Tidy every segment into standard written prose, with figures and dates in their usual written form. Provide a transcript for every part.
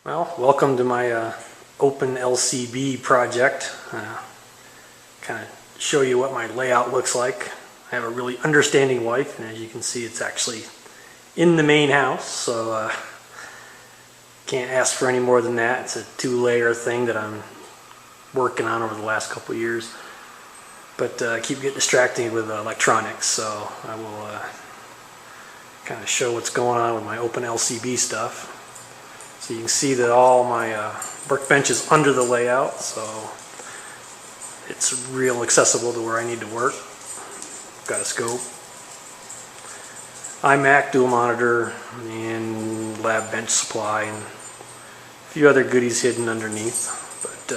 Well, welcome to my OpenLCB project. Kind of show you what my layout looks like. I have a really understanding wife, and as you can see, it's actually in the main house, so can't ask for any more than that. It's a two-layer thing that I'm working on over the last couple of years, but I keep getting distracted with electronics, so I will kind of show what's going on with my OpenLCB stuff. So you can see that all my workbench is under the layout, so it's real accessible to where I need to work. Got a scope, iMac dual monitor, and lab bench supply, and a few other goodies hidden underneath. But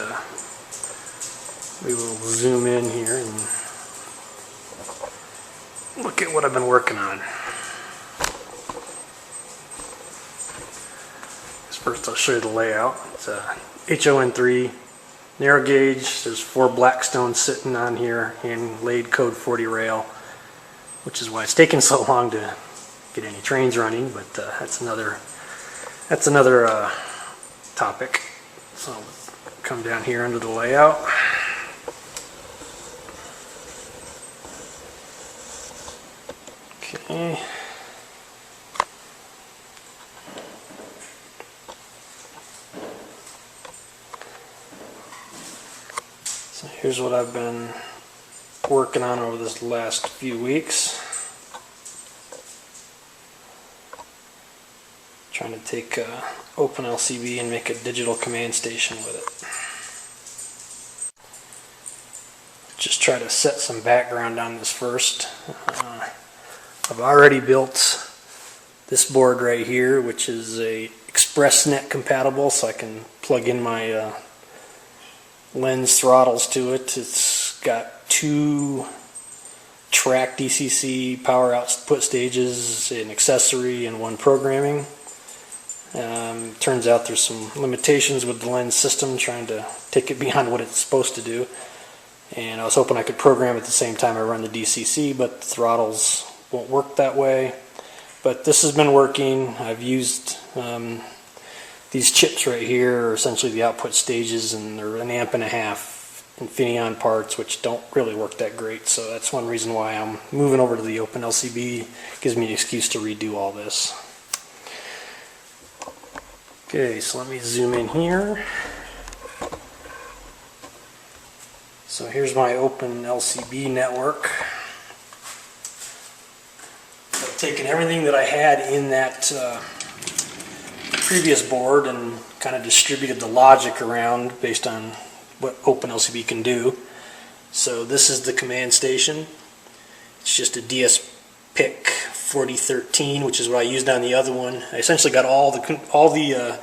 we will zoom in here and look at what I've been working on. First, I'll show you the layout. It's a HON3 narrow gauge. There's 4 Blackstones sitting on here and laid code 40 rail, which is why it's taken so long to get any trains running. But that's another topic. So I'll come down here under the layout. Okay. So here's what I've been working on over this last few weeks. Trying to take OpenLCB and make a digital command station with it. Just try to set some background on this first. I've already built this board right here, which is a ExpressNet compatible, so I can plug in my lens throttles to it. It's got 2 track DCC power output stages, an accessory, and 1 programming. Turns out there's some limitations with the lens system, trying to take it beyond what it's supposed to do. And I was hoping I could program at the same time I run the DCC, but the throttles won't work that way. But this has been working. I've used these chips right here are essentially the output stages, and they're 1.5 amp Infineon parts, which don't really work that great. So that's one reason why I'm moving over to the OpenLCB. Gives me an excuse to redo all this. Okay, so let me zoom in here. So here's my OpenLCB network. I've taken everything that I had in that previous board and kind of distributed the logic around based on what OpenLCB can do. So this is the command station. It's just a DSPIC 4013, which is what I used on the other one. I essentially got all the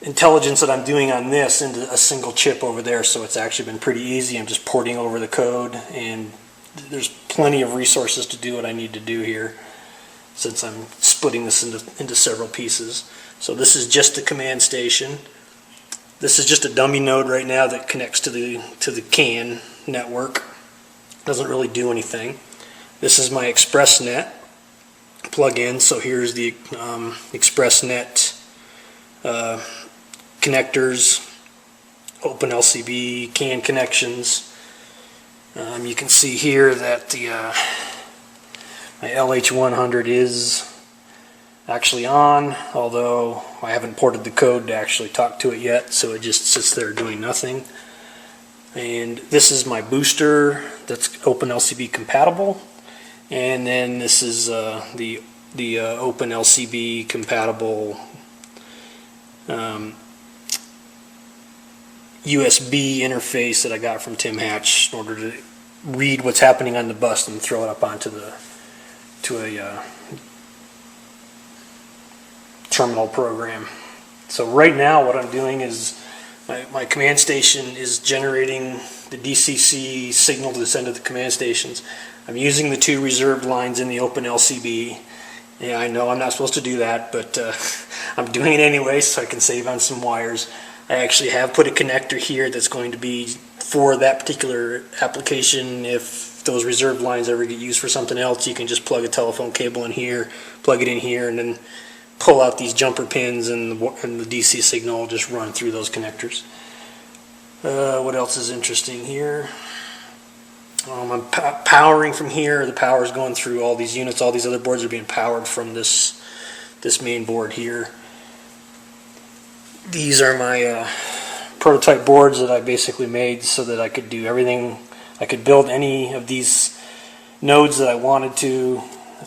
intelligence that I'm doing on this into a single chip over there, so it's actually been pretty easy. I'm just porting over the code, and there's plenty of resources to do what I need to do here, since I'm splitting this into several pieces. So this is just the command station. This is just a dummy node right now that connects to the CAN network. Doesn't really do anything. This is my ExpressNet plug-in. So here's the ExpressNet connectors, OpenLCB CAN connections. You can see here that the my LH100 is actually on, although I haven't ported the code to actually talk to it yet, so it just sits there doing nothing. And this is my booster that's OpenLCB compatible, and then this is the OpenLCB compatible USB interface that I got from Tim Hatch in order to read what's happening on the bus and throw it up onto a terminal program. So right now what I'm doing is my command station is generating the DCC signal to send to the command stations. I'm using the 2 reserved lines in the OpenLCB. Yeah, I know I'm not supposed to do that, but I'm doing it anyway so I can save on some wires. I actually have put a connector here that's going to be for that particular application. If those reserved lines ever get used for something else, you can just plug a telephone cable in here, plug it in here, and then pull out these jumper pins, and the DC signal will just run through those connectors. What else is interesting here? I'm powering from here. The power is going through all these units. All these other boards are being powered from this main board here. These are my prototype boards that I basically made so that I could do everything. I could build any of these nodes that I wanted to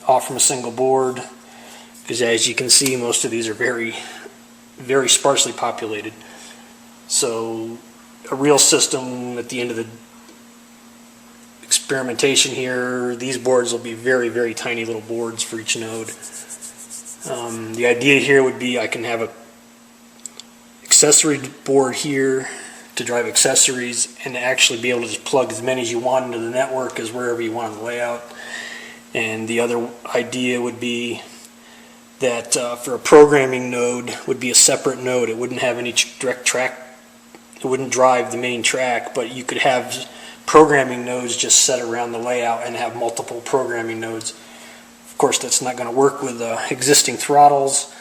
off from a single board, because as you can see, most of these are very, very sparsely populated. So a real system at the end of the experimentation here, these boards will be very, very tiny little boards for each node. The idea here would be I can have a accessory board here to drive accessories, and actually be able to just plug as many as you want into the network as wherever you want in the layout. And the other idea would be that for a programming node would be a separate node. It wouldn't have any direct track, it wouldn't drive the main track, but you could have programming nodes just set around the layout and have multiple programming nodes. Of course, that's not going to work with existing throttles,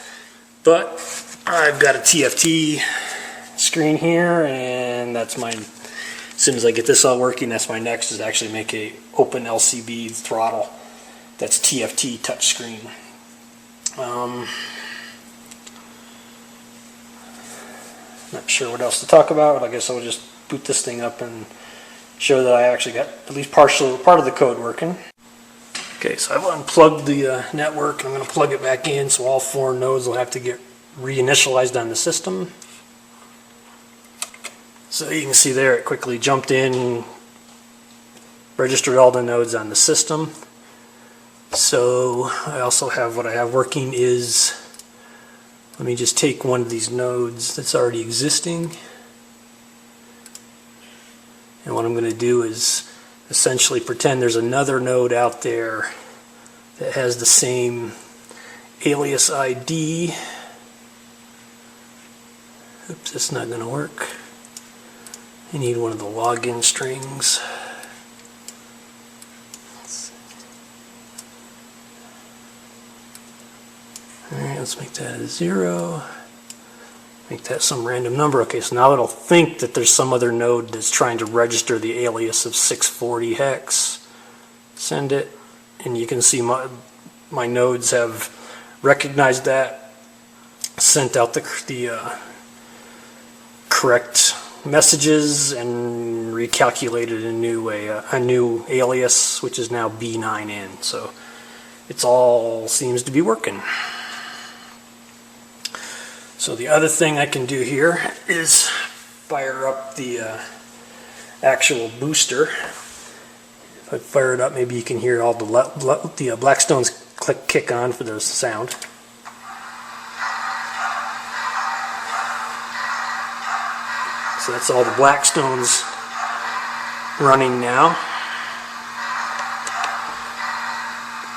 but I've got a TFT screen here, and that's my, as soon as I get this all working, that's my next, is actually make a OpenLCB throttle that's TFT touchscreen. Not sure what else to talk about. I guess I'll just boot this thing up and show that I actually got at least part of the code working. Okay, so I've unplugged the network, and I'm going to plug it back in, so all 4 nodes will have to get reinitialized on the system. So you can see there it quickly jumped in, registered all the nodes on the system. So I also have, what I have working is, let me just take one of these nodes that's already existing, and what I'm going to do is essentially pretend there's another node out there that has the same alias ID. Oops, that's not going to work. I need one of the login strings. Alright, let's make that a 0. Make that some random number. Okay, so now it'll think that there's some other node that's trying to register the alias of 640 hex. Send it, and you can see my nodes have recognized that, sent out the correct messages, and recalculated a new alias, which is now B9N. So it's all seems to be working. So the other thing I can do here is fire up the actual booster. If I fire it up, maybe you can hear all the Blackstone's kick on for the sound. So that's all the Blackstones running now.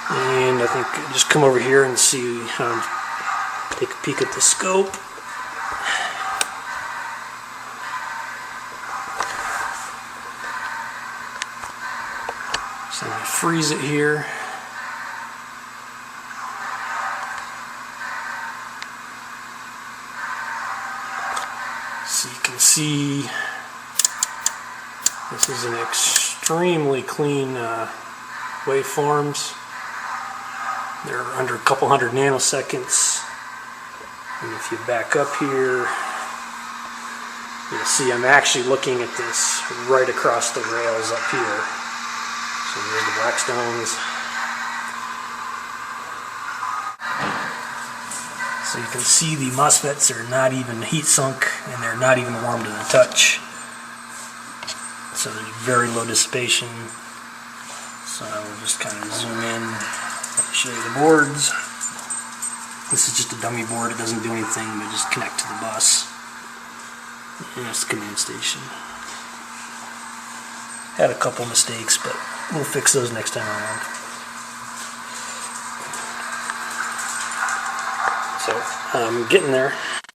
And I think just come over here and see take a peek at the scope. So let me freeze it here. So you can see this is an extremely clean waveforms. They're under a couple hundred nanoseconds. And if you back up here, you'll see I'm actually looking at this right across the rails up here. So there's the Blackstones. So you can see the MOSFETs are not even heat sunk, and they're not even warm to the touch. So there's very low dissipation. So we'll just kind of zoom in and show you the boards. This is just a dummy board. It doesn't do anything but just connect to the bus. And that's the command station. Had a couple mistakes, but we'll fix those next time around. So I'm getting there.